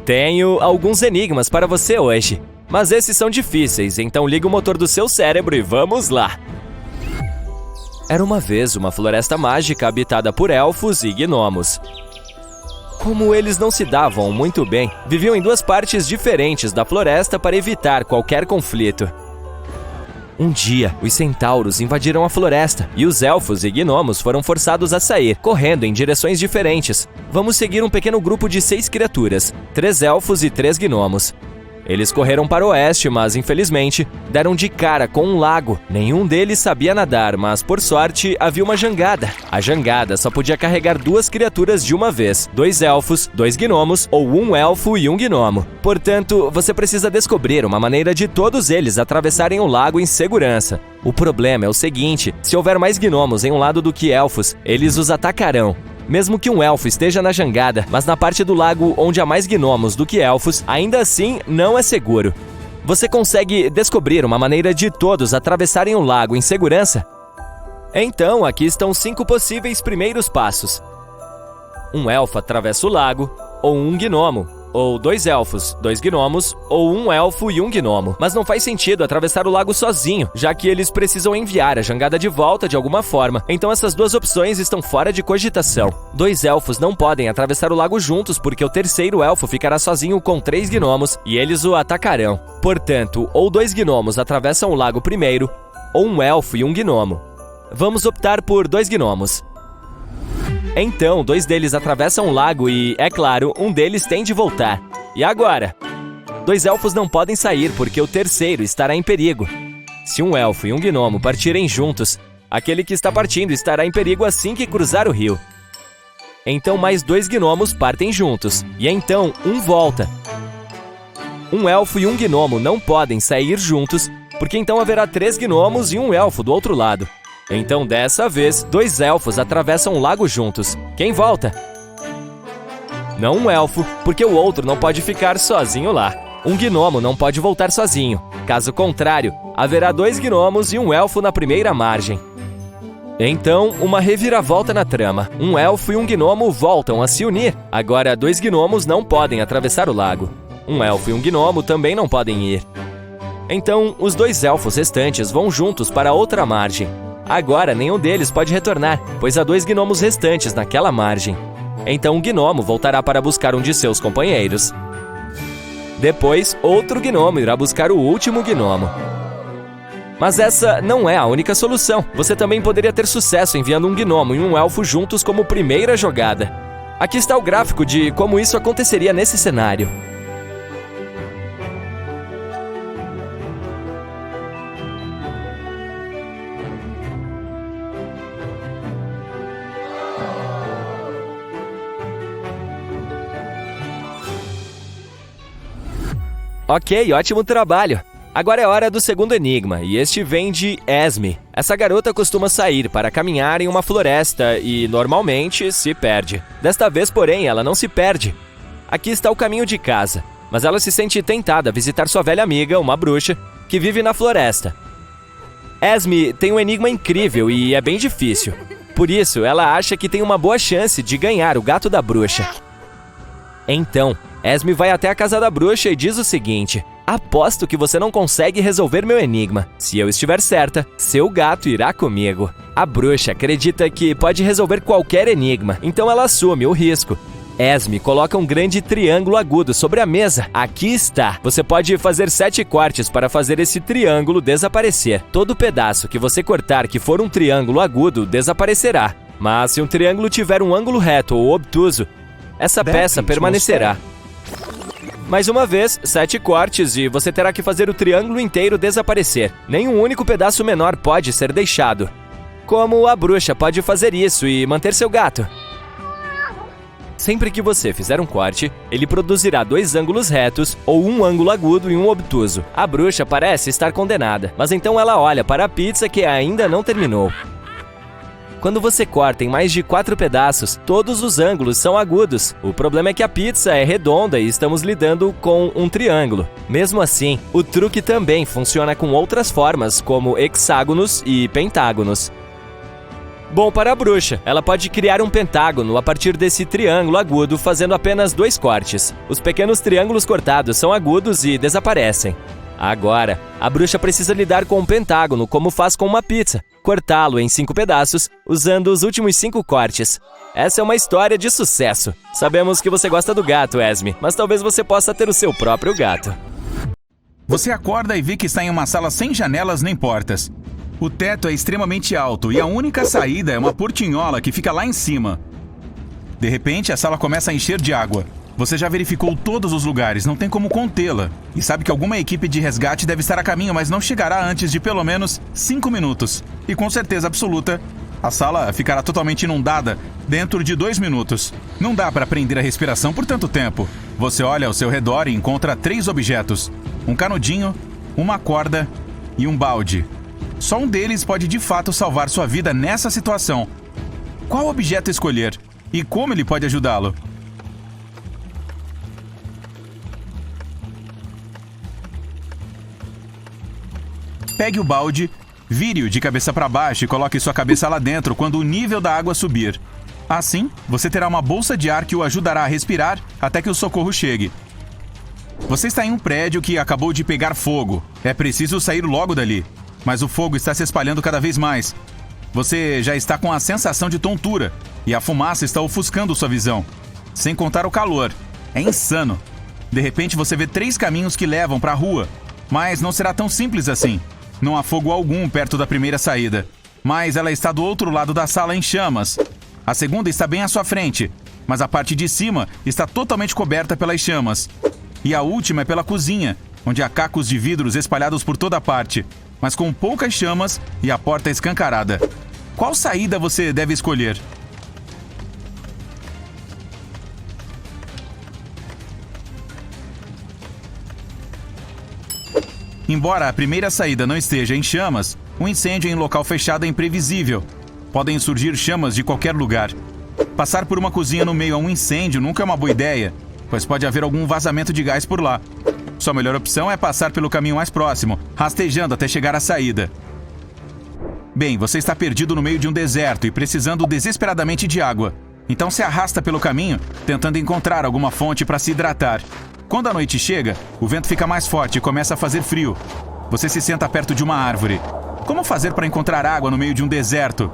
Tenho alguns enigmas para você hoje, mas esses são difíceis, então liga o motor do seu cérebro e vamos lá! Era uma vez uma floresta mágica habitada por elfos e gnomos. Como eles não se davam muito bem, viviam em duas partes diferentes da floresta para evitar qualquer conflito. Um dia, os centauros invadiram a floresta e os elfos e gnomos foram forçados a sair, correndo em direções diferentes. Vamos seguir um pequeno grupo de 6 criaturas, 3 elfos e 3 gnomos. Eles correram para o oeste, mas infelizmente deram de cara com um lago. Nenhum deles sabia nadar, mas por sorte havia uma jangada. A jangada só podia carregar 2 criaturas de uma vez, 2 elfos, 2 gnomos ou 1 elfo e 1 gnomo. Portanto, você precisa descobrir uma maneira de todos eles atravessarem o lago em segurança. O problema é o seguinte: se houver mais gnomos em um lado do que elfos, eles os atacarão. Mesmo que um elfo esteja na jangada, mas na parte do lago onde há mais gnomos do que elfos, ainda assim não é seguro. Você consegue descobrir uma maneira de todos atravessarem o lago em segurança? Então, aqui estão 5 possíveis primeiros passos. Um elfo atravessa o lago, ou um gnomo, ou 2 elfos, 2 gnomos, ou 1 elfo e 1 gnomo. Mas não faz sentido atravessar o lago sozinho, já que eles precisam enviar a jangada de volta de alguma forma. Então essas 2 opções estão fora de cogitação. 2 elfos não podem atravessar o lago juntos porque o terceiro elfo ficará sozinho com 3 gnomos e eles o atacarão. Portanto, ou 2 gnomos atravessam o lago primeiro, ou 1 elfo e 1 gnomo. Vamos optar por 2 gnomos. Então, 2 deles atravessam o lago e, é claro, um deles tem de voltar. E agora? 2 elfos não podem sair porque o terceiro estará em perigo. Se um elfo e um gnomo partirem juntos, aquele que está partindo estará em perigo assim que cruzar o rio. Então mais 2 gnomos partem juntos, e então um volta. Um elfo e um gnomo não podem sair juntos, porque então haverá 3 gnomos e um elfo do outro lado. Então, dessa vez, 2 elfos atravessam o lago juntos. Quem volta? Não um elfo, porque o outro não pode ficar sozinho lá. Um gnomo não pode voltar sozinho. Caso contrário, haverá 2 gnomos e um elfo na primeira margem. Então, uma reviravolta na trama. Um elfo e um gnomo voltam a se unir. Agora, 2 gnomos não podem atravessar o lago. Um elfo e um gnomo também não podem ir. Então, os 2 elfos restantes vão juntos para outra margem. Agora, nenhum deles pode retornar, pois há 2 gnomos restantes naquela margem. Então, um gnomo voltará para buscar um de seus companheiros. Depois, outro gnomo irá buscar o último gnomo. Mas essa não é a única solução. Você também poderia ter sucesso enviando um gnomo e um elfo juntos como primeira jogada. Aqui está o gráfico de como isso aconteceria nesse cenário. Ok, ótimo trabalho! Agora é hora do segundo enigma, e este vem de Esme. Essa garota costuma sair para caminhar em uma floresta e, normalmente, se perde. Desta vez, porém, ela não se perde. Aqui está o caminho de casa, mas ela se sente tentada a visitar sua velha amiga, uma bruxa, que vive na floresta. Esme tem um enigma incrível e é bem difícil. Por isso, ela acha que tem uma boa chance de ganhar o gato da bruxa. Então, Esme vai até a casa da bruxa e diz o seguinte: aposto que você não consegue resolver meu enigma. Se eu estiver certa, seu gato irá comigo. A bruxa acredita que pode resolver qualquer enigma, então ela assume o risco. Esme coloca um grande triângulo agudo sobre a mesa. Aqui está. Você pode fazer 7 cortes para fazer esse triângulo desaparecer. Todo pedaço que você cortar que for um triângulo agudo desaparecerá. Mas se um triângulo tiver um ângulo reto ou obtuso, essa peça permanecerá. Mais uma vez, 7 cortes e você terá que fazer o triângulo inteiro desaparecer. Nenhum único pedaço menor pode ser deixado. Como a bruxa pode fazer isso e manter seu gato? Sempre que você fizer um corte, ele produzirá 2 ângulos retos ou um ângulo agudo e um obtuso. A bruxa parece estar condenada, mas então ela olha para a pizza que ainda não terminou. Quando você corta em mais de 4 pedaços, todos os ângulos são agudos. O problema é que a pizza é redonda e estamos lidando com um triângulo. Mesmo assim, o truque também funciona com outras formas, como hexágonos e pentágonos. Bom para a bruxa, ela pode criar um pentágono a partir desse triângulo agudo fazendo apenas 2 cortes. Os pequenos triângulos cortados são agudos e desaparecem. Agora, a bruxa precisa lidar com um pentágono como faz com uma pizza, cortá-lo em 5 pedaços usando os últimos 5 cortes. Essa é uma história de sucesso. Sabemos que você gosta do gato, Esme, mas talvez você possa ter o seu próprio gato. Você acorda e vê que está em uma sala sem janelas nem portas. O teto é extremamente alto e a única saída é uma portinhola que fica lá em cima. De repente, a sala começa a encher de água. Você já verificou todos os lugares, não tem como contê-la. E sabe que alguma equipe de resgate deve estar a caminho, mas não chegará antes de pelo menos 5 minutos. E com certeza absoluta, a sala ficará totalmente inundada dentro de 2 minutos. Não dá para prender a respiração por tanto tempo. Você olha ao seu redor e encontra 3 objetos. Um canudinho, uma corda e um balde. Só um deles pode de fato salvar sua vida nessa situação. Qual objeto escolher? E como ele pode ajudá-lo? Pegue o balde, vire-o de cabeça para baixo e coloque sua cabeça lá dentro quando o nível da água subir. Assim, você terá uma bolsa de ar que o ajudará a respirar até que o socorro chegue. Você está em um prédio que acabou de pegar fogo. É preciso sair logo dali. Mas o fogo está se espalhando cada vez mais. Você já está com a sensação de tontura e a fumaça está ofuscando sua visão. Sem contar o calor. É insano. De repente você vê 3 caminhos que levam para a rua. Mas não será tão simples assim. Não há fogo algum perto da primeira saída. Mas ela está do outro lado da sala em chamas. A segunda está bem à sua frente. Mas a parte de cima está totalmente coberta pelas chamas. E a última é pela cozinha, onde há cacos de vidros espalhados por toda parte, mas com poucas chamas e a porta escancarada. Qual saída você deve escolher? Embora a primeira saída não esteja em chamas, um incêndio em local fechado é imprevisível. Podem surgir chamas de qualquer lugar. Passar por uma cozinha no meio a um incêndio nunca é uma boa ideia, pois pode haver algum vazamento de gás por lá. Sua melhor opção é passar pelo caminho mais próximo, rastejando até chegar à saída. Bem, você está perdido no meio de um deserto e precisando desesperadamente de água. Então se arrasta pelo caminho, tentando encontrar alguma fonte para se hidratar. Quando a noite chega, o vento fica mais forte e começa a fazer frio. Você se senta perto de uma árvore. Como fazer para encontrar água no meio de um deserto?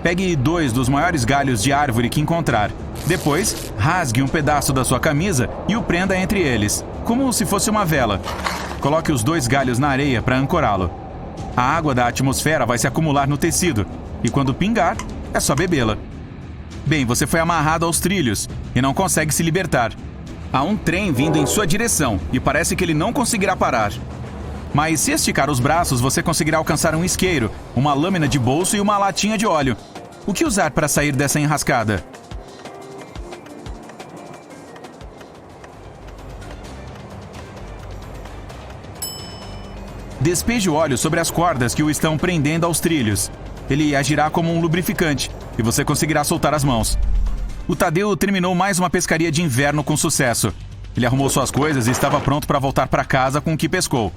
Pegue 2 dos maiores galhos de árvore que encontrar. Depois, rasgue um pedaço da sua camisa e o prenda entre eles, como se fosse uma vela. Coloque os 2 galhos na areia para ancorá-lo. A água da atmosfera vai se acumular no tecido, e quando pingar, é só bebê-la. Bem, você foi amarrado aos trilhos e não consegue se libertar. Há um trem vindo em sua direção e parece que ele não conseguirá parar. Mas se esticar os braços, você conseguirá alcançar um isqueiro, uma lâmina de bolso e uma latinha de óleo. O que usar para sair dessa enrascada? Despeje o óleo sobre as cordas que o estão prendendo aos trilhos. Ele agirá como um lubrificante e você conseguirá soltar as mãos. O Tadeu terminou mais uma pescaria de inverno com sucesso. Ele arrumou suas coisas e estava pronto para voltar para casa com o que pescou.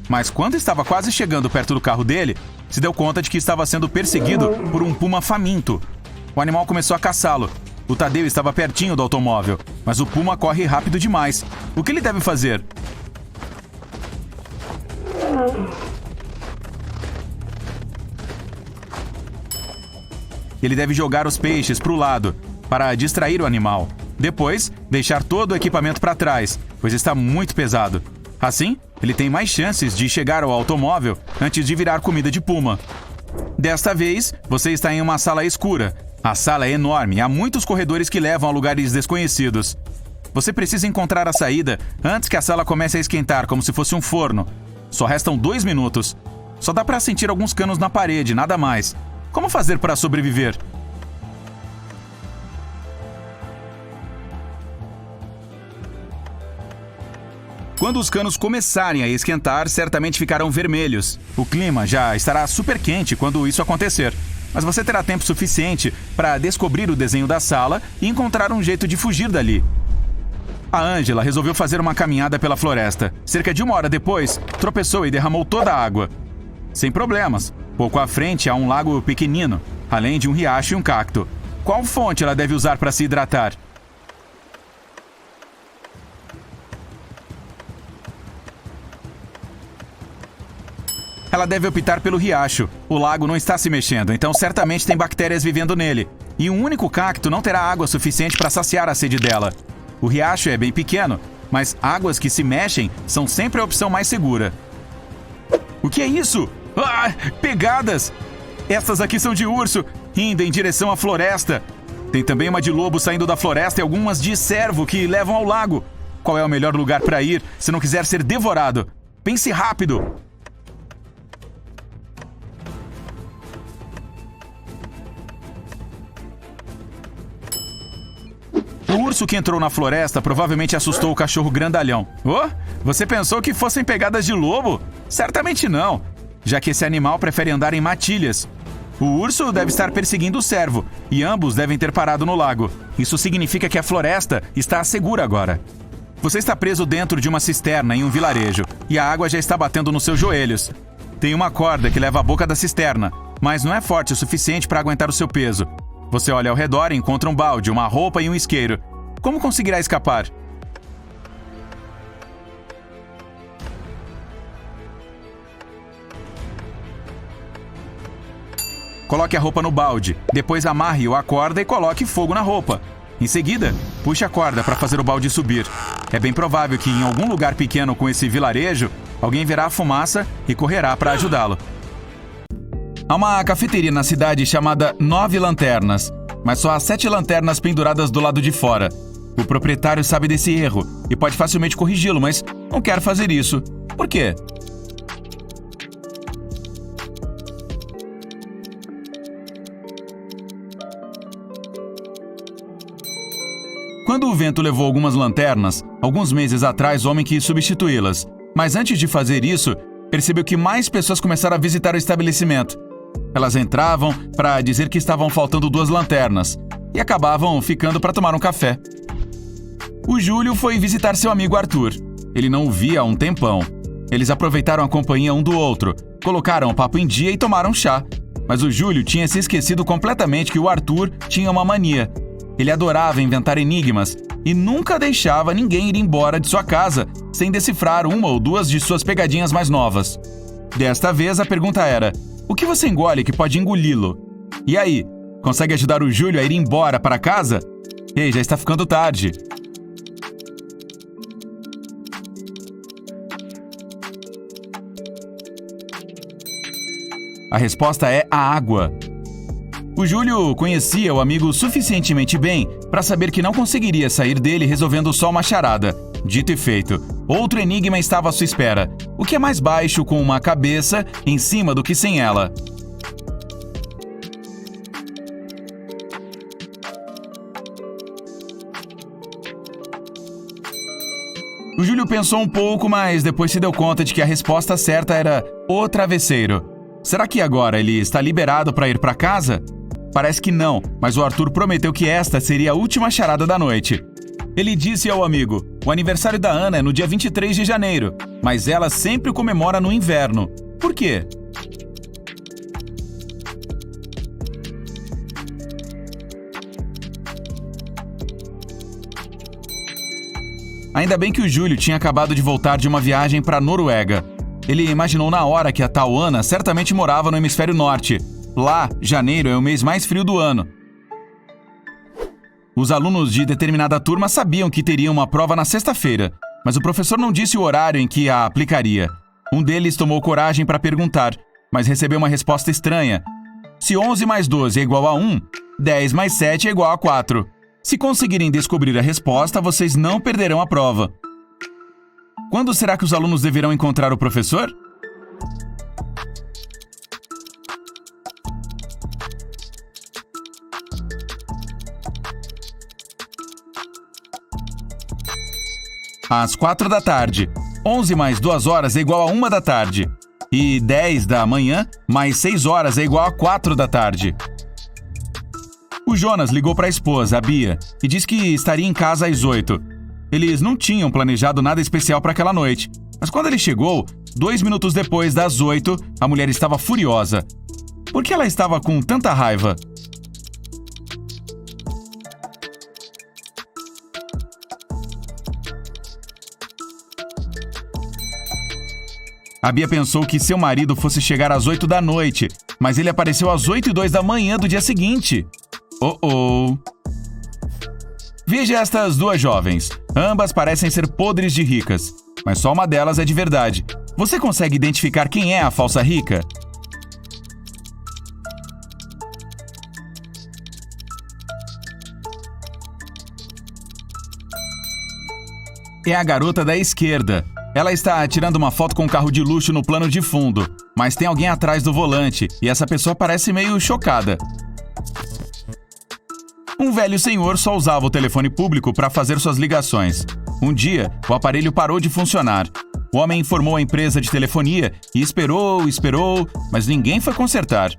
Mas quando estava quase chegando perto do carro dele, se deu conta de que estava sendo perseguido por um puma faminto. O animal começou a caçá-lo. O Tadeu estava pertinho do automóvel, mas o puma corre rápido demais. O que ele deve fazer? Ele deve jogar os peixes para o lado, para distrair o animal. Depois, deixar todo o equipamento para trás, pois está muito pesado. Assim, ele tem mais chances de chegar ao automóvel antes de virar comida de puma. Desta vez, você está em uma sala escura. A sala é enorme e há muitos corredores que levam a lugares desconhecidos. Você precisa encontrar a saída antes que a sala comece a esquentar como se fosse um forno. Só restam 2 minutos. Só dá para sentir alguns canos na parede, nada mais. Como fazer para sobreviver? Quando os canos começarem a esquentar, certamente ficarão vermelhos. O clima já estará super quente quando isso acontecer. Mas você terá tempo suficiente para descobrir o desenho da sala e encontrar um jeito de fugir dali. A Ângela resolveu fazer uma caminhada pela floresta. Cerca de 1 hora depois, tropeçou e derramou toda a água. Sem problemas. Pouco à frente há um lago pequenino, além de um riacho e um cacto. Qual fonte ela deve usar para se hidratar? Ela deve optar pelo riacho. O lago não está se mexendo, então certamente tem bactérias vivendo nele. E um único cacto não terá água suficiente para saciar a sede dela. O riacho é bem pequeno, mas águas que se mexem são sempre a opção mais segura. O que é isso? Ah, pegadas! Essas aqui são de urso, indo em direção à floresta. Tem também uma de lobo saindo da floresta e algumas de cervo que levam ao lago. Qual é o melhor lugar para ir se não quiser ser devorado? Pense rápido! O urso que entrou na floresta provavelmente assustou o cachorro grandalhão. Oh, você pensou que fossem pegadas de lobo? Certamente não, já que esse animal prefere andar em matilhas. O urso deve estar perseguindo o cervo, e ambos devem ter parado no lago. Isso significa que a floresta está segura agora. Você está preso dentro de uma cisterna em um vilarejo, e a água já está batendo nos seus joelhos. Tem uma corda que leva à boca da cisterna, mas não é forte o suficiente para aguentar o seu peso. Você olha ao redor e encontra um balde, uma roupa e um isqueiro. Como conseguirá escapar? Coloque a roupa no balde, depois amarre-o à corda e coloque fogo na roupa. Em seguida, puxe a corda para fazer o balde subir. É bem provável que em algum lugar pequeno com esse vilarejo, alguém verá a fumaça e correrá para ajudá-lo. Há uma cafeteria na cidade chamada 9 Lanternas, mas só há 7 lanternas penduradas do lado de fora. O proprietário sabe desse erro e pode facilmente corrigi-lo, mas não quer fazer isso. Por quê? Quando o vento levou algumas lanternas, alguns meses atrás o homem quis substituí-las. Mas antes de fazer isso, percebeu que mais pessoas começaram a visitar o estabelecimento. Elas entravam para dizer que estavam faltando 2 lanternas e acabavam ficando para tomar um café. O Júlio foi visitar seu amigo Arthur. Ele não o via há um tempão. Eles aproveitaram a companhia um do outro, colocaram o papo em dia e tomaram chá. Mas o Júlio tinha se esquecido completamente que o Arthur tinha uma mania. Ele adorava inventar enigmas e nunca deixava ninguém ir embora de sua casa sem decifrar uma ou 2 de suas pegadinhas mais novas. Desta vez a pergunta era: o que você engole que pode engoli-lo? E aí, consegue ajudar o Júlio a ir embora para casa? Ei, já está ficando tarde. A resposta é a água. O Júlio conhecia o amigo suficientemente bem para saber que não conseguiria sair dele resolvendo só uma charada. Dito e feito, outro enigma estava à sua espera. O que é mais baixo com uma cabeça em cima do que sem ela? O Júlio pensou um pouco, mas depois se deu conta de que a resposta certa era o travesseiro. Será que agora ele está liberado para ir para casa? Parece que não, mas o Arthur prometeu que esta seria a última charada da noite. Ele disse ao amigo: o aniversário da Ana é no dia 23 de janeiro, mas ela sempre o comemora no inverno. Por quê? Ainda bem que o Júlio tinha acabado de voltar de uma viagem para a Noruega. Ele imaginou na hora que a tal Ana certamente morava no hemisfério norte. Lá, janeiro é o mês mais frio do ano. Os alunos de determinada turma sabiam que teriam uma prova na sexta-feira, mas o professor não disse o horário em que a aplicaria. Um deles tomou coragem para perguntar, mas recebeu uma resposta estranha. Se 11 mais 12 é igual a 1, 10 mais 7 é igual a 4. Se conseguirem descobrir a resposta, vocês não perderão a prova. Quando será que os alunos deverão encontrar o professor? Às 4 da tarde. 11 mais 2 horas é igual a 1 da tarde. E 10 da manhã mais 6 horas é igual a 4 da tarde. O Jonas ligou para a esposa, a Bia, e disse que estaria em casa às 8. Eles não tinham planejado nada especial para aquela noite. Mas quando ele chegou, 2 minutos depois das 8, a mulher estava furiosa. Por que ela estava com tanta raiva? A Bia pensou que seu marido fosse chegar às 8 da noite, mas ele apareceu às 8:02 da manhã do dia seguinte. Oh. Veja estas duas jovens. Ambas parecem ser podres de ricas, mas só uma delas é de verdade. Você consegue identificar quem é a falsa rica? É a garota da esquerda. Ela está tirando uma foto com um carro de luxo no plano de fundo, mas tem alguém atrás do volante e essa pessoa parece meio chocada. Um velho senhor só usava o telefone público para fazer suas ligações. Um dia, o aparelho parou de funcionar. O homem informou a empresa de telefonia e esperou, mas ninguém foi consertar.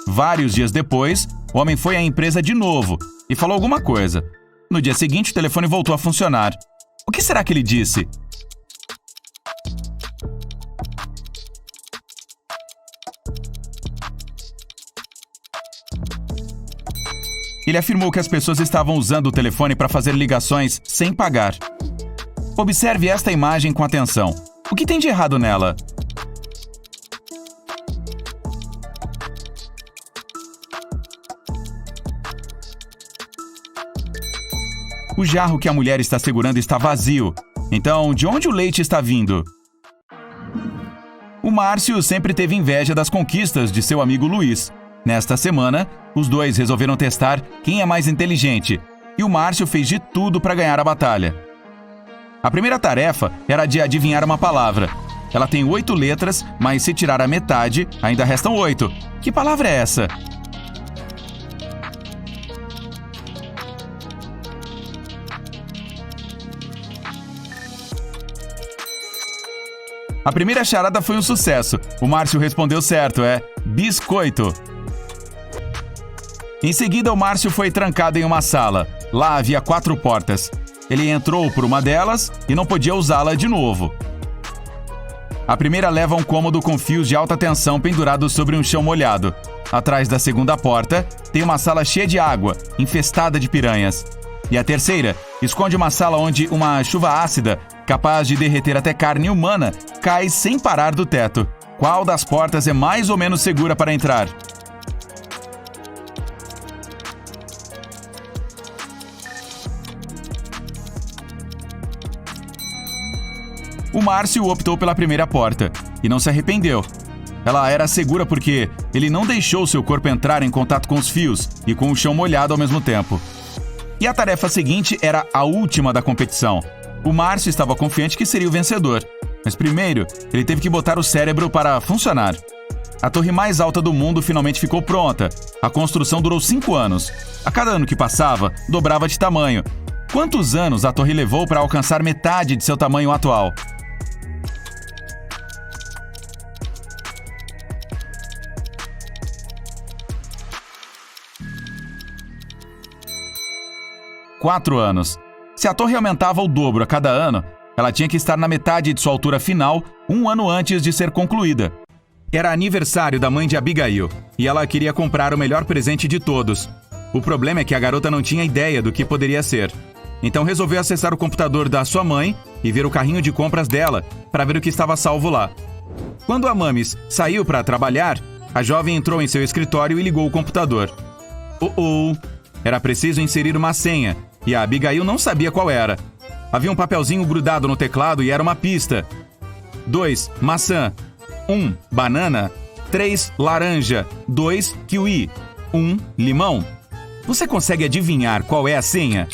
Vários dias depois, o homem foi à empresa de novo e falou alguma coisa. No dia seguinte, o telefone voltou a funcionar. O que será que ele disse? Ele afirmou que as pessoas estavam usando o telefone para fazer ligações sem pagar. Observe esta imagem com atenção. O que tem de errado nela? O jarro que a mulher está segurando está vazio. Então, de onde o leite está vindo? O Márcio sempre teve inveja das conquistas de seu amigo Luiz. Nesta semana, os dois resolveram testar quem é mais inteligente, e o Márcio fez de tudo para ganhar a batalha. A primeira tarefa era de adivinhar uma palavra. Ela tem 8 letras, mas se tirar a metade, ainda restam 8. Que palavra é essa? A primeira charada foi um sucesso. O Márcio respondeu certo, é biscoito. Em seguida, o Márcio foi trancado em uma sala. Lá havia 4 portas. Ele entrou por uma delas e não podia usá-la de novo. A primeira leva a um cômodo com fios de alta tensão pendurados sobre um chão molhado. Atrás da segunda porta, tem uma sala cheia de água, infestada de piranhas. E a terceira esconde uma sala onde uma chuva ácida, capaz de derreter até carne humana, cai sem parar do teto. Qual das portas é mais ou menos segura para entrar? O Márcio optou pela primeira porta e não se arrependeu. Ela era segura porque ele não deixou seu corpo entrar em contato com os fios e com o chão molhado ao mesmo tempo. E a tarefa seguinte era a última da competição. O Márcio estava confiante que seria o vencedor, mas primeiro ele teve que botar o cérebro para funcionar. A torre mais alta do mundo finalmente ficou pronta. A construção durou 5 anos. A cada ano que passava, dobrava de tamanho. Quantos anos a torre levou para alcançar metade de seu tamanho atual? Quatro anos. Se a torre aumentava o dobro a cada ano, ela tinha que estar na metade de sua altura final 1 ano antes de ser concluída. Era aniversário da mãe de Abigail e ela queria comprar o melhor presente de todos. O problema é que a garota não tinha ideia do que poderia ser. Então resolveu acessar o computador da sua mãe e ver o carrinho de compras dela para ver o que estava salvo lá. Quando a Mamis saiu para trabalhar, a jovem entrou em seu escritório e ligou o computador. Era preciso inserir uma senha e a Abigail não sabia qual era. Havia um papelzinho grudado no teclado e era uma pista. 2, maçã. 1, banana. 3, laranja. 2, kiwi. 1, limão. Você consegue adivinhar qual é a senha?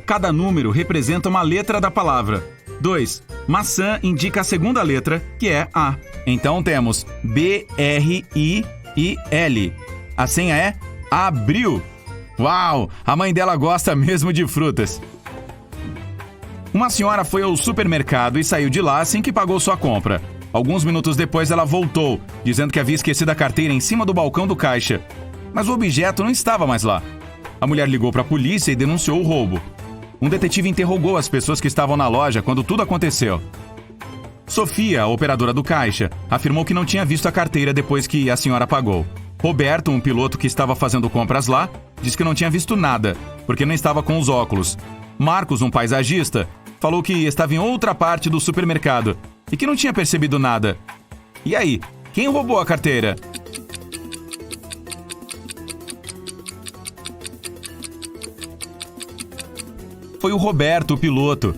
Cada número representa uma letra da palavra. 2, maçã indica a segunda letra, que é A. Então temos B-R-I-I-L. A senha é abril. Uau! A mãe dela gosta mesmo de frutas. Uma senhora foi ao supermercado e saiu de lá assim que pagou sua compra. Alguns minutos depois ela voltou, dizendo que havia esquecido a carteira em cima do balcão do caixa. mas o objeto não estava mais lá. A mulher ligou para a polícia e denunciou o roubo. Um detetive interrogou as pessoas que estavam na loja quando tudo aconteceu. Sofia, a operadora do caixa, afirmou que não tinha visto a carteira depois que a senhora pagou. Roberto, um piloto que estava fazendo compras lá, disse que não tinha visto nada, porque não estava com os óculos. Marcos, um paisagista, falou que estava em outra parte do supermercado e que não tinha percebido nada. E aí, quem roubou a carteira? Foi o Roberto, o piloto.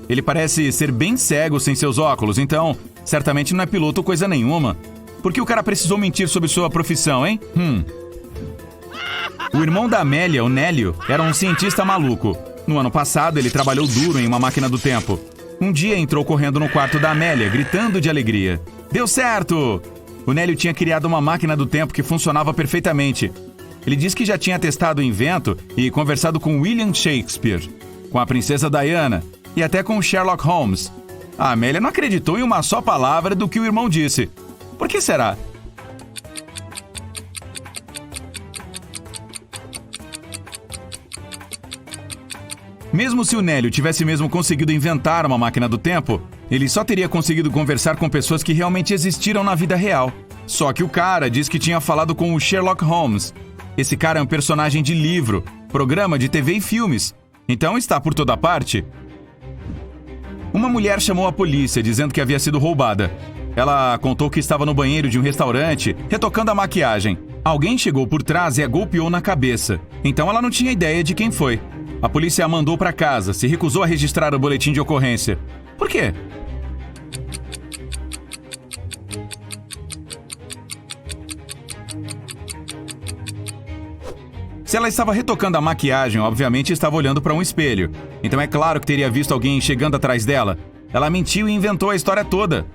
Ele parece ser bem cego sem seus óculos, então certamente não é piloto coisa nenhuma. Por que o cara precisou mentir sobre sua profissão, hein? O irmão da Amélia, o Nélio, era um cientista maluco. No ano passado, ele trabalhou duro em uma máquina do tempo. Um dia entrou correndo no quarto da Amélia, gritando de alegria. Deu certo! O Nélio tinha criado uma máquina do tempo que funcionava perfeitamente. Ele disse que já tinha testado o invento e conversado com William Shakespeare, com a princesa Diana e até com Sherlock Holmes. A Amélia não acreditou em uma só palavra do que o irmão disse. Por que será? Mesmo se o Nélio tivesse mesmo conseguido inventar uma máquina do tempo, ele só teria conseguido conversar com pessoas que realmente existiram na vida real. Só que o cara diz que tinha falado com o Sherlock Holmes. Esse cara é um personagem de livro, programa de TV e filmes. Então está por toda parte. Uma mulher chamou a polícia dizendo que havia sido roubada. Ela contou que estava no banheiro de um restaurante, retocando a maquiagem. Alguém chegou por trás e a golpeou na cabeça. Então ela não tinha ideia de quem foi. A polícia a mandou para casa, se recusou a registrar o boletim de ocorrência. Por quê? Se ela estava retocando a maquiagem, obviamente estava olhando para um espelho. Então é claro que teria visto alguém chegando atrás dela. Ela mentiu e inventou a história toda.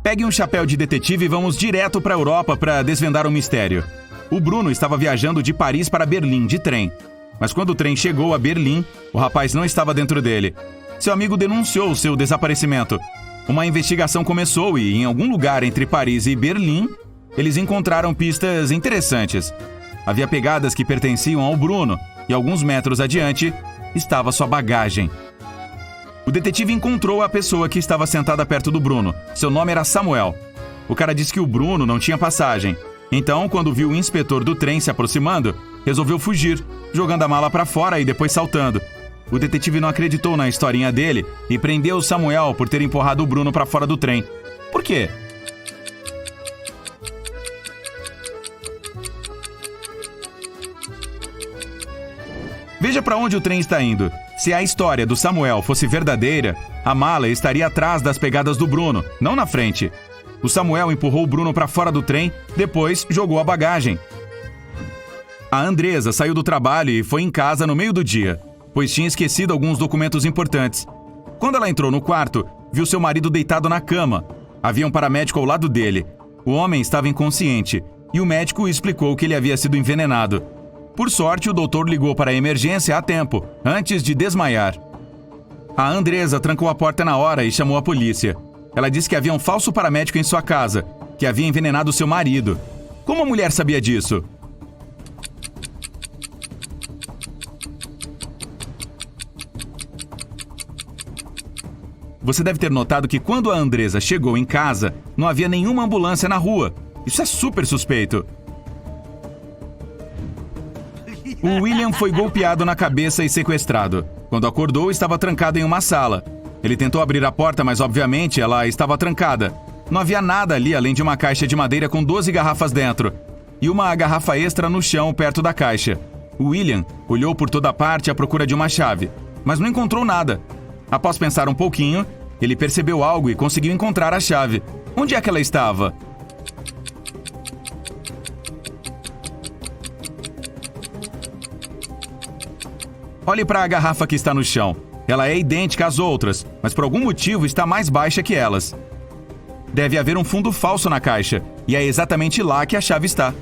Pegue um chapéu de detetive e vamos direto para a Europa para desvendar o mistério. O Bruno estava viajando de Paris para Berlim de trem. Mas quando o trem chegou a Berlim, o rapaz não estava dentro dele. Seu amigo denunciou seu desaparecimento. Uma investigação começou e, em algum lugar entre Paris e Berlim, eles encontraram pistas interessantes. Havia pegadas que pertenciam ao Bruno e, alguns metros adiante, estava sua bagagem. O detetive encontrou a pessoa que estava sentada perto do Bruno. Seu nome era Samuel. O cara disse que o Bruno não tinha passagem. Então, quando viu o inspetor do trem se aproximando, resolveu fugir, jogando a mala para fora e depois saltando. O detetive não acreditou na historinha dele e prendeu o Samuel por ter empurrado o Bruno para fora do trem. Por quê? Veja para onde o trem está indo. Se a história do Samuel fosse verdadeira, a mala estaria atrás das pegadas do Bruno, não na frente. O Samuel empurrou o Bruno para fora do trem, depois jogou a bagagem. A Andresa saiu do trabalho e foi em casa no meio do dia, pois tinha esquecido alguns documentos importantes. Quando ela entrou no quarto, viu seu marido deitado na cama. Havia um paramédico ao lado dele. O homem estava inconsciente e o médico explicou que ele havia sido envenenado. Por sorte, o doutor ligou para a emergência a tempo, antes de desmaiar. A Andresa trancou a porta na hora e chamou a polícia. Ela disse que havia um falso paramédico em sua casa, que havia envenenado seu marido. Como a mulher sabia disso? Você deve ter notado que quando a Andresa chegou em casa, não havia nenhuma ambulância na rua. Isso é super suspeito. O William foi golpeado na cabeça e sequestrado. Quando acordou, estava trancado em uma sala. Ele tentou abrir a porta, mas obviamente ela estava trancada. Não havia nada ali além de uma caixa de madeira com 12 garrafas dentro e uma garrafa extra no chão perto da caixa. O William olhou por toda parte à procura de uma chave, mas não encontrou nada. Após pensar um pouquinho, ele percebeu algo e conseguiu encontrar a chave. Onde é que ela estava? Olhe para a garrafa que está no chão. Ela é idêntica às outras, mas por algum motivo está mais baixa que elas. Deve haver um fundo falso na caixa, e é exatamente lá que a chave está.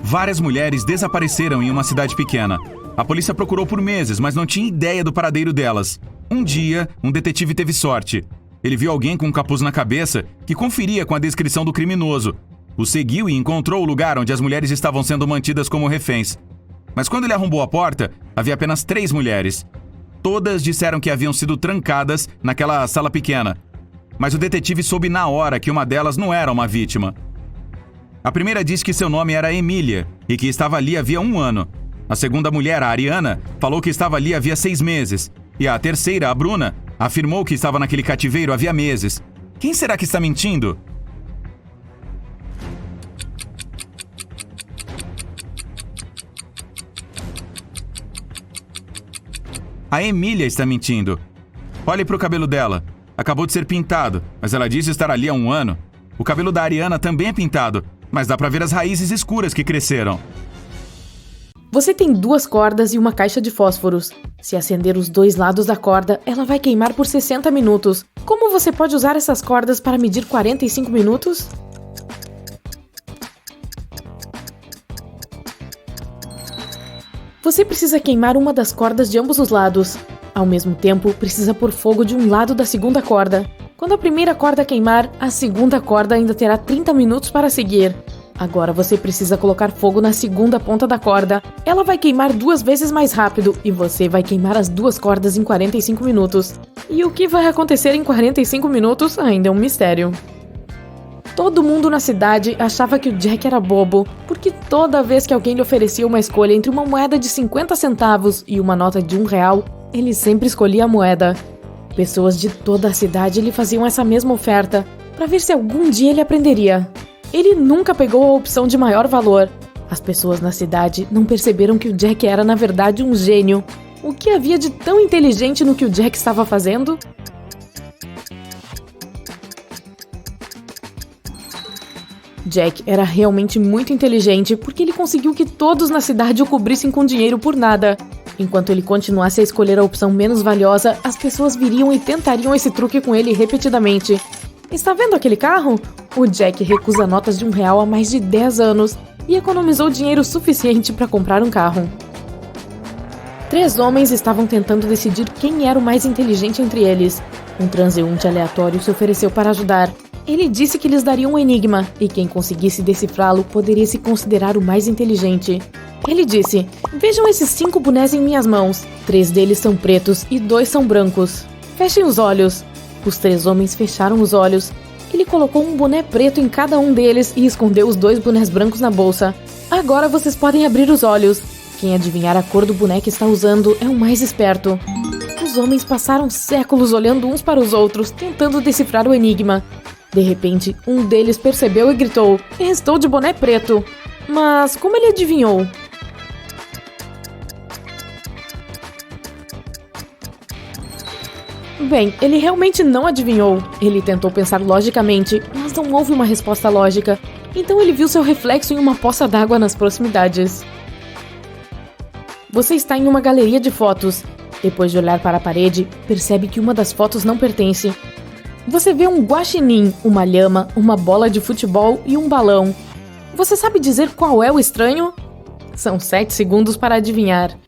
Várias mulheres desapareceram em uma cidade pequena. A polícia procurou por meses, mas não tinha ideia do paradeiro delas. Um dia, um detetive teve sorte. ele viu alguém com um capuz na cabeça que conferia com a descrição do criminoso. O seguiu e encontrou o lugar onde as mulheres estavam sendo mantidas como reféns. Mas quando ele arrombou a porta, havia apenas 3 mulheres. Todas disseram que haviam sido trancadas naquela sala pequena. Mas o detetive soube na hora que uma delas não era uma vítima. A primeira disse que seu nome era Emília e que estava ali havia 1 ano. A segunda mulher, a Ariana, falou que estava ali havia 6 meses. E a terceira, a Bruna, afirmou que estava naquele cativeiro havia meses. Quem será que está mentindo? A Emília está mentindo. Olhe para o cabelo dela. Acabou de ser pintado, mas ela disse estar ali há 1 ano. O cabelo da Ariana também é pintado, mas dá para ver as raízes escuras que cresceram. Você tem 2 cordas e uma caixa de fósforos. Se acender os 2 lados da corda, ela vai queimar por 60 minutos. Como você pode usar essas cordas para medir 45 minutos? Você precisa queimar uma das cordas de ambos os lados. Ao mesmo tempo, precisa pôr fogo de um lado da segunda corda. Quando a primeira corda queimar, a segunda corda ainda terá 30 minutos para seguir. Agora você precisa colocar fogo na segunda ponta da corda. Ela vai queimar 2 vezes mais rápido e você vai queimar as 2 cordas em 45 minutos. E o que vai acontecer em 45 minutos ainda é um mistério. Todo mundo na cidade achava que o Jack era bobo, porque toda vez que alguém lhe oferecia uma escolha entre uma moeda de 50 centavos e uma nota de R$1, ele sempre escolhia a moeda. Pessoas de toda a cidade lhe faziam essa mesma oferta, para ver se algum dia ele aprenderia. Ele nunca pegou a opção de maior valor. As pessoas na cidade não perceberam que o Jack era, na verdade, um gênio. O que havia de tão inteligente no que o Jack estava fazendo? Jack era realmente muito inteligente porque ele conseguiu que todos na cidade o cobrissem com dinheiro por nada. Enquanto ele continuasse a escolher a opção menos valiosa, as pessoas viriam e tentariam esse truque com ele repetidamente. Está vendo aquele carro? O Jack recusa notas de R$1 há mais de 10 anos e economizou dinheiro suficiente para comprar um carro. 3 homens estavam tentando decidir quem era o mais inteligente entre eles. Um transeunte aleatório se ofereceu para ajudar. Ele disse que lhes daria um enigma, e quem conseguisse decifrá-lo poderia se considerar o mais inteligente. Ele disse: "Vejam esses 5 bonés em minhas mãos. 3 deles são pretos e 2 são brancos. Fechem os olhos." Os 3 homens fecharam os olhos. Ele colocou um boné preto em cada um deles e escondeu os 2 bonés brancos na bolsa. "Agora vocês podem abrir os olhos. Quem adivinhar a cor do boné que está usando é o mais esperto." Os homens passaram séculos olhando uns para os outros, tentando decifrar o enigma. De repente, um deles percebeu e gritou: "Estou de boné preto." Mas como ele adivinhou? Bem, ele realmente não adivinhou. Ele tentou pensar logicamente, mas não houve uma resposta lógica. Então ele viu seu reflexo em uma poça d'água nas proximidades. Você está em uma galeria de fotos. Depois de olhar para a parede, percebe que uma das fotos não pertence. Você vê um guaxinim, uma lhama, uma bola de futebol e um balão. Você sabe dizer qual é o estranho? São 7 segundos para adivinhar.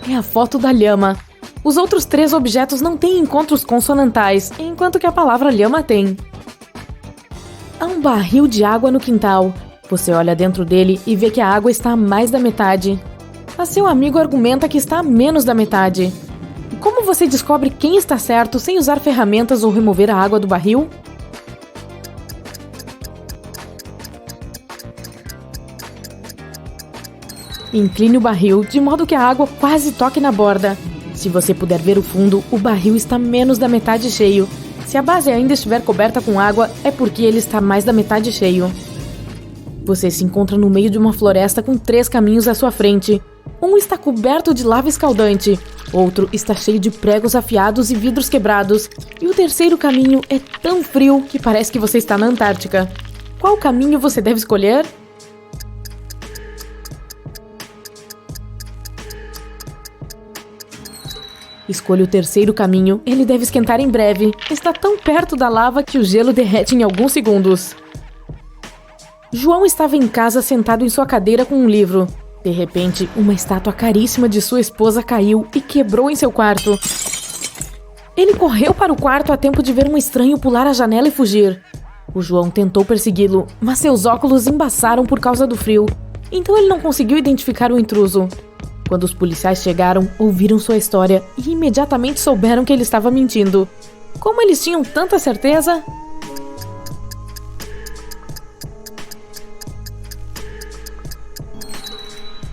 É a foto da lhama. Os outros 3 objetos não têm encontros consonantais, enquanto que a palavra lhama tem. Há um barril de água no quintal. Você olha dentro dele e vê que a água está a mais da metade. Mas seu amigo argumenta que está a menos da metade. Como você descobre quem está certo sem usar ferramentas ou remover a água do barril? Incline o barril de modo que a água quase toque na borda. Se você puder ver o fundo, o barril está menos da metade cheio. Se a base ainda estiver coberta com água, é porque ele está mais da metade cheio. Você se encontra no meio de uma floresta com 3 caminhos à sua frente. Um está coberto de lava escaldante, outro está cheio de pregos afiados e vidros quebrados, e o terceiro caminho é tão frio que parece que você está na Antártica. Qual caminho você deve escolher? Escolha o terceiro caminho, ele deve esquentar em breve. Está tão perto da lava que o gelo derrete em alguns segundos. João estava em casa sentado em sua cadeira com um livro. De repente, uma estátua caríssima de sua esposa caiu e quebrou em seu quarto. Ele correu para o quarto a tempo de ver um estranho pular a janela e fugir. O João tentou persegui-lo, mas seus óculos embaçaram por causa do frio, então ele não conseguiu identificar o intruso. Quando os policiais chegaram, ouviram sua história e imediatamente souberam que ele estava mentindo. Como eles tinham tanta certeza?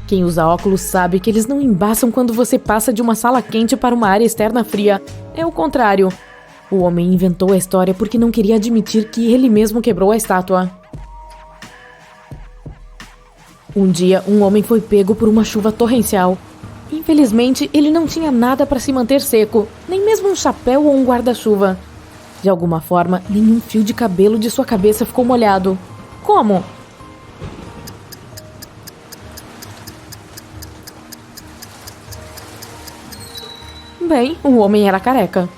Quem usa óculos sabe que eles não embaçam quando você passa de uma sala quente para uma área externa fria. É o contrário. O homem inventou a história porque não queria admitir que ele mesmo quebrou a estátua. Um dia, um homem foi pego por uma chuva torrencial. Infelizmente, ele não tinha nada para se manter seco, nem mesmo um chapéu ou um guarda-chuva. De alguma forma, nenhum fio de cabelo de sua cabeça ficou molhado. Como? Bem, o homem era careca.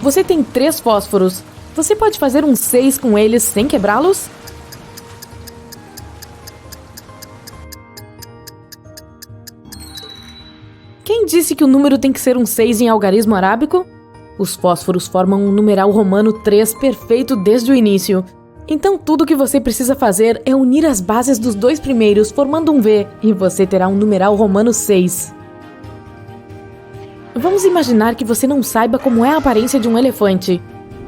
Você tem 3 fósforos. Você pode fazer um 6 com eles sem quebrá-los? Quem disse que o número tem que ser um 6 em algarismo arábico? Os fósforos formam um numeral romano 3 perfeito desde o início. Então tudo que você precisa fazer é unir as bases dos 2 primeiros formando um V, e você terá um numeral romano 6. Vamos imaginar que você não saiba como é a aparência de um elefante.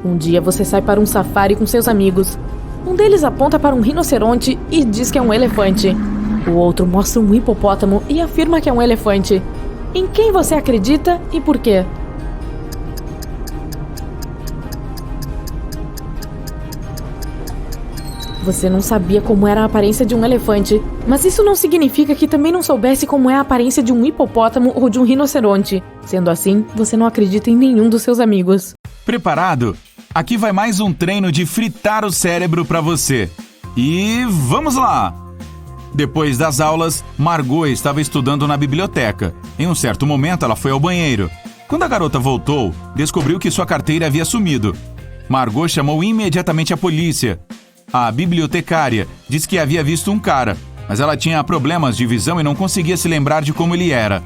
Um dia você sai para um safari com seus amigos. Um deles aponta para um rinoceronte e diz que é um elefante. O outro mostra um hipopótamo e afirma que é um elefante. Em quem você acredita e por quê? Você não sabia como era a aparência de um elefante, mas isso não significa que também não soubesse como é a aparência de um hipopótamo ou de um rinoceronte. Sendo assim, você não acredita em nenhum dos seus amigos. Preparado? Aqui vai mais um treino de fritar o cérebro para você. E vamos lá! Depois das aulas, Margot estava estudando na biblioteca. Em um certo momento, ela foi ao banheiro. Quando a garota voltou, descobriu que sua carteira havia sumido. Margot chamou imediatamente a polícia. A bibliotecária disse que havia visto um cara, mas ela tinha problemas de visão e não conseguia se lembrar de como ele era.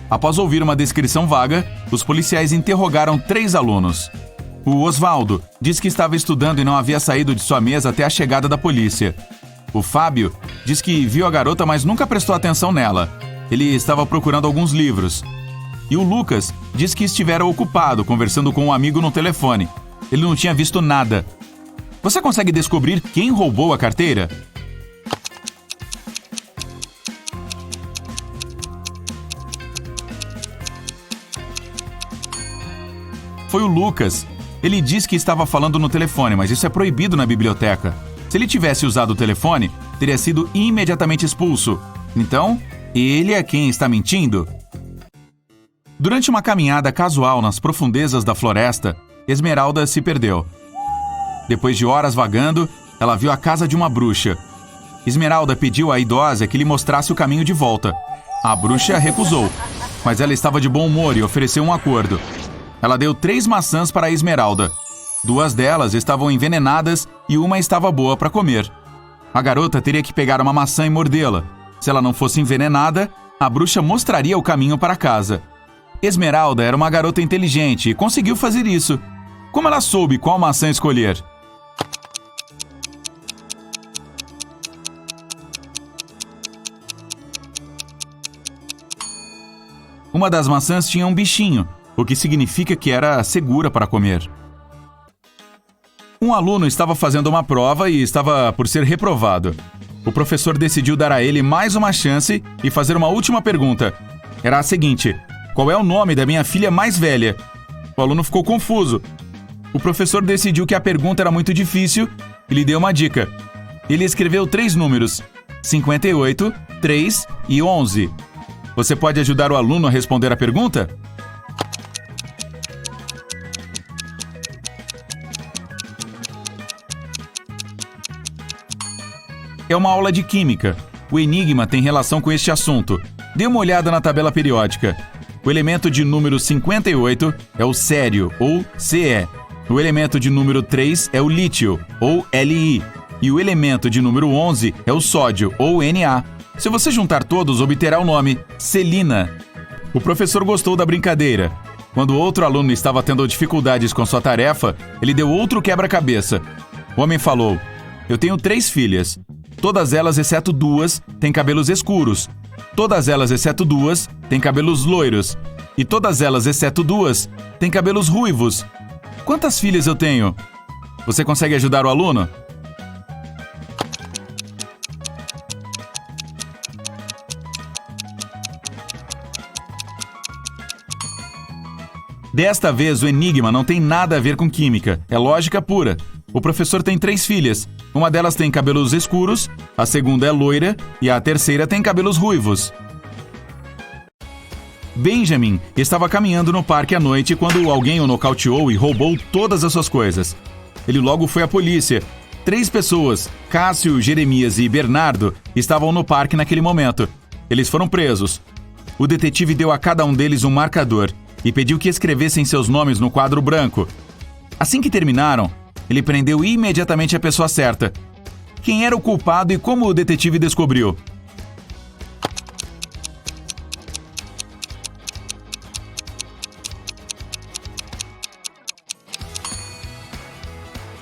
Após ouvir uma descrição vaga, os policiais interrogaram 3 alunos. O Osvaldo disse que estava estudando e não havia saído de sua mesa até a chegada da polícia. O Fábio diz que viu a garota, mas nunca prestou atenção nela. Ele estava procurando alguns livros. E o Lucas diz que estivera ocupado conversando com um amigo no telefone. Ele não tinha visto nada. Você consegue descobrir quem roubou a carteira? Foi o Lucas. Ele disse que estava falando no telefone, mas isso é proibido na biblioteca. Se ele tivesse usado o telefone, teria sido imediatamente expulso. Então, ele é quem está mentindo? Durante uma caminhada casual nas profundezas da floresta, Esmeralda se perdeu. Depois de horas vagando, ela viu a casa de uma bruxa. Esmeralda pediu à idosa que lhe mostrasse o caminho de volta. A bruxa recusou, mas ela estava de bom humor e ofereceu um acordo. Ela deu 3 maçãs para a Esmeralda. 2 delas estavam envenenadas e uma estava boa para comer. A garota teria que pegar uma maçã e mordê-la. Se ela não fosse envenenada, a bruxa mostraria o caminho para casa. Esmeralda era uma garota inteligente e conseguiu fazer isso. Como ela soube qual maçã escolher? Uma das maçãs tinha um bichinho, o que significa que era segura para comer. Um aluno estava fazendo uma prova e estava por ser reprovado. O professor decidiu dar a ele mais uma chance e fazer uma última pergunta. Era a seguinte: qual é o nome da minha filha mais velha? O aluno ficou confuso. O professor decidiu que a pergunta era muito difícil e lhe deu uma dica. Ele escreveu 3 números: 58, 3 e 11. Você pode ajudar o aluno a responder a pergunta? É uma aula de química. O enigma tem relação com este assunto. Dê uma olhada na tabela periódica. O elemento de número 58 é o cério, ou Ce. O elemento de número 3 é o lítio, ou Li. E o elemento de número 11 é o sódio, ou Na. Se você juntar todos, obterá o nome Celina. O professor gostou da brincadeira. Quando outro aluno estava tendo dificuldades com sua tarefa, ele deu outro quebra-cabeça. O homem falou: eu tenho 3 filhas. Todas elas, exceto 2, têm cabelos escuros. Todas elas, exceto 2, têm cabelos loiros. E todas elas, exceto 2, têm cabelos ruivos. Quantas filhas eu tenho? Você consegue ajudar o aluno? Desta vez, o enigma não tem nada a ver com química. É lógica pura. O professor tem 3 filhas. Uma delas tem cabelos escuros, a segunda é loira e a terceira tem cabelos ruivos. Benjamin estava caminhando no parque à noite quando alguém o nocauteou e roubou todas as suas coisas. Ele logo foi à polícia. 3 pessoas, Cássio, Jeremias e Bernardo, estavam no parque naquele momento. Eles foram presos. O detetive deu a cada um deles um marcador e pediu que escrevessem seus nomes no quadro branco. Assim que terminaram, ele prendeu imediatamente a pessoa certa. Quem era o culpado e como o detetive descobriu?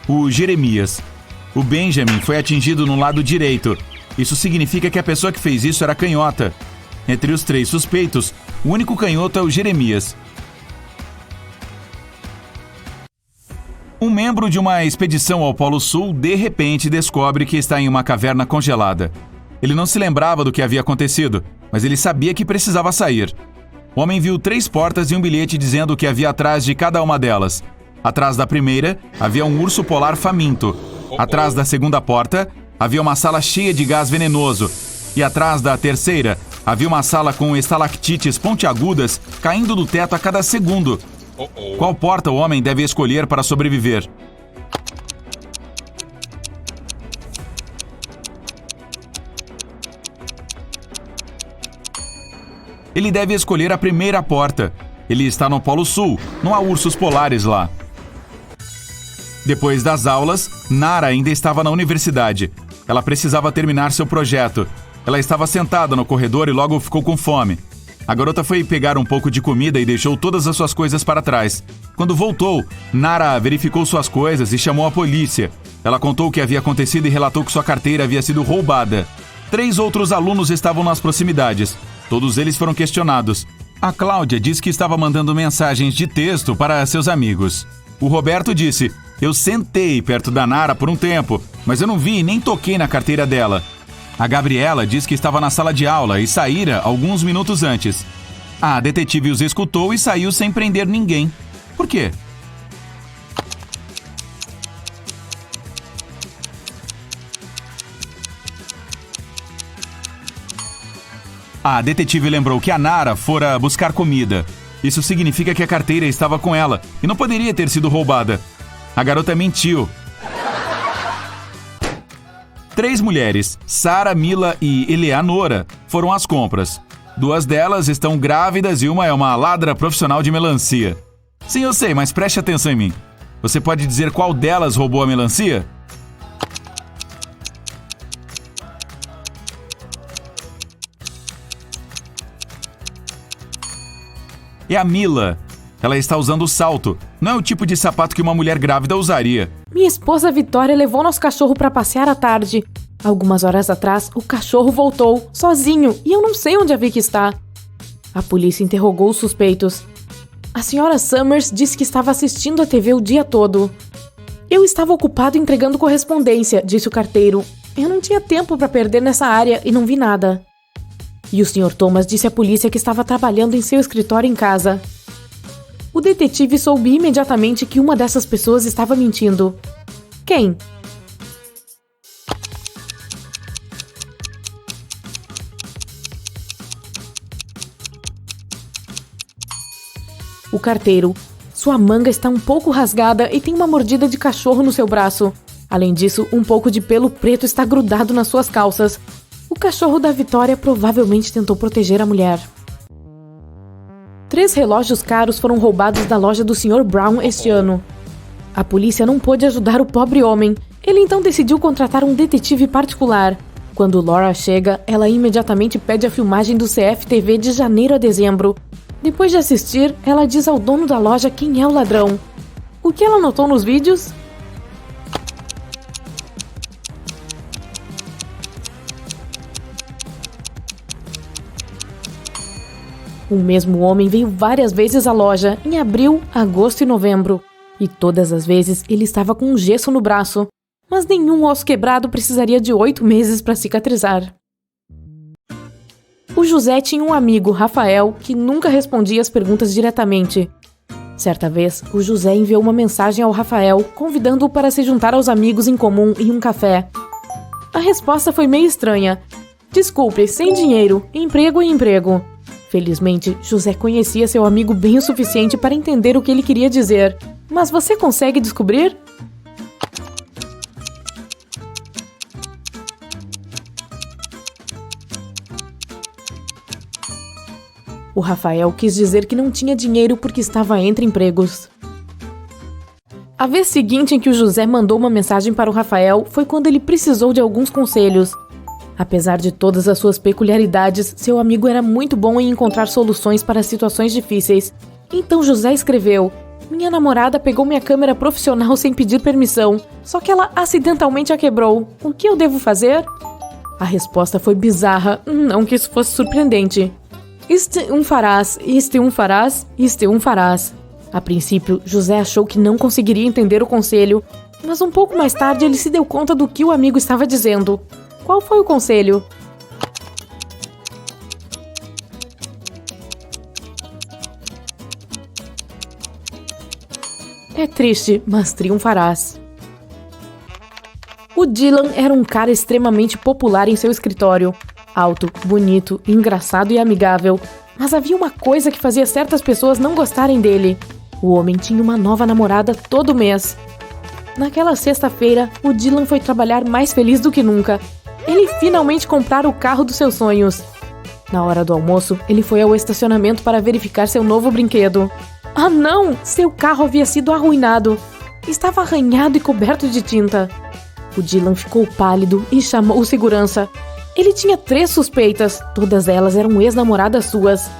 O Jeremias. O Benjamin foi atingido no lado direito. Isso significa que a pessoa que fez isso era canhota. Entre os 3 suspeitos, o único canhoto é o Jeremias. Um membro de uma expedição ao Polo Sul de repente descobre que está em uma caverna congelada. Ele não se lembrava do que havia acontecido, mas ele sabia que precisava sair. O homem viu 3 portas e um bilhete dizendo o que havia atrás de cada uma delas. Atrás da primeira, havia um urso polar faminto. Atrás da segunda porta, havia uma sala cheia de gás venenoso. E atrás da terceira, havia uma sala com estalactites pontiagudas caindo do teto a cada segundo. Qual porta o homem deve escolher para sobreviver? Ele deve escolher a primeira porta. Ele está no Polo Sul, não há ursos polares lá. Depois das aulas, Nara ainda estava na universidade. Ela precisava terminar seu projeto. Ela estava sentada no corredor e logo ficou com fome. A garota foi pegar um pouco de comida e deixou todas as suas coisas para trás. Quando voltou, Nara verificou suas coisas e chamou a polícia. Ela contou o que havia acontecido e relatou que sua carteira havia sido roubada. 3 outros alunos estavam nas proximidades. Todos eles foram questionados. A Cláudia disse que estava mandando mensagens de texto para seus amigos. O Roberto disse: eu sentei perto da Nara por um tempo, mas eu não vi e nem toquei na carteira dela. A Gabriela diz que estava na sala de aula e saíra alguns minutos antes. A detetive os escutou e saiu sem prender ninguém. Por quê? A detetive lembrou que a Nara fora buscar comida. Isso significa que a carteira estava com ela e não poderia ter sido roubada. A garota mentiu. 3 mulheres, Sara, Mila e Eleanora, foram às compras. 2 delas estão grávidas e uma é uma ladra profissional de melancia. Sim, eu sei, mas preste atenção em mim. Você pode dizer qual delas roubou a melancia? É a Mila. Ela está usando o salto. Não é o tipo de sapato que uma mulher grávida usaria. Minha esposa Vitória levou nosso cachorro para passear à tarde. Algumas horas atrás, o cachorro voltou, sozinho, e eu não sei onde a Vicky está. A polícia interrogou os suspeitos. A senhora Summers disse que estava assistindo a TV o dia todo. Eu estava ocupado entregando correspondência, disse o carteiro. Eu não tinha tempo para perder nessa área e não vi nada. E o Sr. Thomas disse à polícia que estava trabalhando em seu escritório em casa. O detetive soube imediatamente que uma dessas pessoas estava mentindo. Quem? O carteiro. Sua manga está um pouco rasgada e tem uma mordida de cachorro no seu braço. Além disso, um pouco de pelo preto está grudado nas suas calças. O cachorro da Vitória provavelmente tentou proteger a mulher. 3 relógios caros foram roubados da loja do Sr. Brown este ano. A polícia não pôde ajudar o pobre homem. Ele então decidiu contratar um detetive particular. Quando Laura chega, ela imediatamente pede a filmagem do CFTV de janeiro a dezembro. Depois de assistir, ela diz ao dono da loja quem é o ladrão. O que ela notou nos vídeos? O mesmo homem veio várias vezes à loja, em abril, agosto e novembro. E todas as vezes ele estava com um gesso no braço. Mas nenhum osso quebrado precisaria de 8 meses para cicatrizar. O José tinha um amigo, Rafael, que nunca respondia as perguntas diretamente. Certa vez, o José enviou uma mensagem ao Rafael, convidando-o para se juntar aos amigos em comum em um café. A resposta foi meio estranha. Desculpe, sem dinheiro, emprego é emprego. Felizmente, José conhecia seu amigo bem o suficiente para entender o que ele queria dizer. Mas você consegue descobrir? O Rafael quis dizer que não tinha dinheiro porque estava entre empregos. A vez seguinte em que o José mandou uma mensagem para o Rafael foi quando ele precisou de alguns conselhos. Apesar de todas as suas peculiaridades, seu amigo era muito bom em encontrar soluções para situações difíceis. Então José escreveu: "Minha namorada pegou minha câmera profissional sem pedir permissão, só que ela acidentalmente a quebrou. O que eu devo fazer?" A resposta foi bizarra, não que isso fosse surpreendente. "Este um farás, este um farás, este um farás." A princípio, José achou que não conseguiria entender o conselho, mas um pouco mais tarde ele se deu conta do que o amigo estava dizendo. Qual foi o conselho? É triste, mas triunfarás. O Dylan era um cara extremamente popular em seu escritório. Alto, bonito, engraçado e amigável. Mas havia uma coisa que fazia certas pessoas não gostarem dele. O homem tinha uma nova namorada todo mês. Naquela sexta-feira, o Dylan foi trabalhar mais feliz do que nunca. Ele finalmente comprara o carro dos seus sonhos. Na hora do almoço, ele foi ao estacionamento para verificar seu novo brinquedo. Ah não! Seu carro havia sido arruinado. Estava arranhado e coberto de tinta. O Dylan ficou pálido e chamou o segurança. Ele tinha 3 suspeitas, todas elas eram ex-namoradas suas.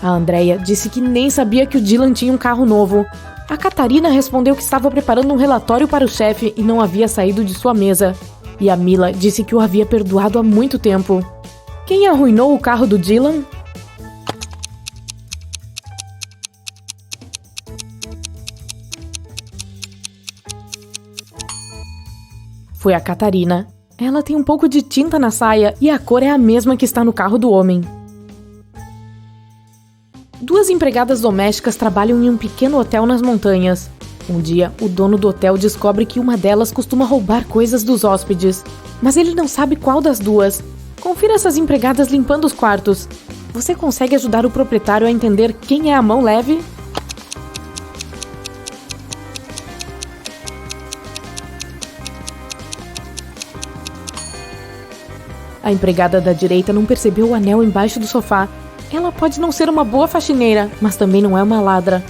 A Andrea disse que nem sabia que o Dylan tinha um carro novo. A Catarina respondeu que estava preparando um relatório para o chefe e não havia saído de sua mesa. E a Mila disse que o havia perdoado há muito tempo. Quem arruinou o carro do Dylan? Foi a Catarina. Ela tem um pouco de tinta na saia e a cor é a mesma que está no carro do homem. 2 empregadas domésticas trabalham em um pequeno hotel nas montanhas. Um dia, o dono do hotel descobre que uma delas costuma roubar coisas dos hóspedes, mas ele não sabe qual das 2. Confira essas empregadas limpando os quartos. Você consegue ajudar o proprietário a entender quem é a mão leve? A empregada da direita não percebeu o anel embaixo do sofá. Ela pode não ser uma boa faxineira, mas também não é uma ladra.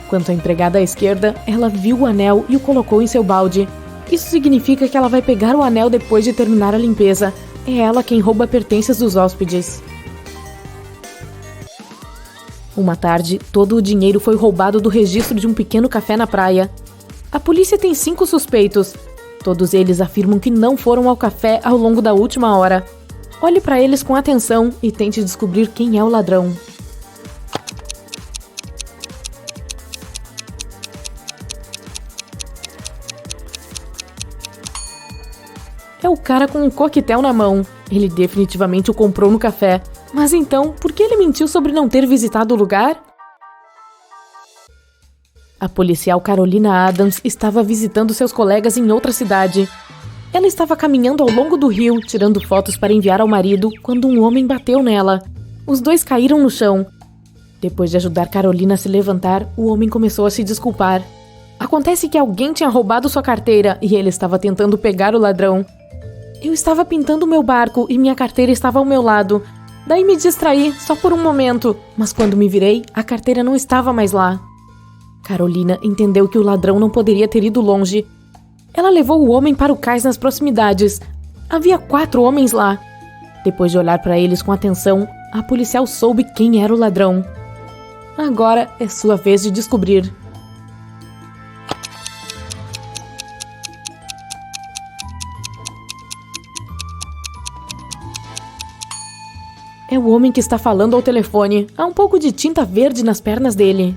Quanto à empregada à esquerda, ela viu o anel e o colocou em seu balde. Isso significa que ela vai pegar o anel depois de terminar a limpeza. É ela quem rouba pertences dos hóspedes. Uma tarde, todo o dinheiro foi roubado do registro de um pequeno café na praia. A polícia tem 5 suspeitos. Todos eles afirmam que não foram ao café ao longo da última hora. Olhe para eles com atenção e tente descobrir quem é o ladrão. É o cara com um coquetel na mão. Ele definitivamente o comprou no café. Mas então, por que ele mentiu sobre não ter visitado o lugar? A policial Carolina Adams estava visitando seus colegas em outra cidade. Ela estava caminhando ao longo do rio, tirando fotos para enviar ao marido, quando um homem bateu nela. Os 2 caíram no chão. Depois de ajudar Carolina a se levantar, o homem começou a se desculpar. Acontece que alguém tinha roubado sua carteira e ele estava tentando pegar o ladrão. Eu estava pintando meu barco e minha carteira estava ao meu lado. Daí me distraí, só por um momento, mas quando me virei, a carteira não estava mais lá. Carolina entendeu que o ladrão não poderia ter ido longe. Ela levou o homem para o cais nas proximidades. Havia 4 homens lá. Depois de olhar para eles com atenção, a policial soube quem era o ladrão. Agora é sua vez de descobrir. É o homem que está falando ao telefone. Há um pouco de tinta verde nas pernas dele.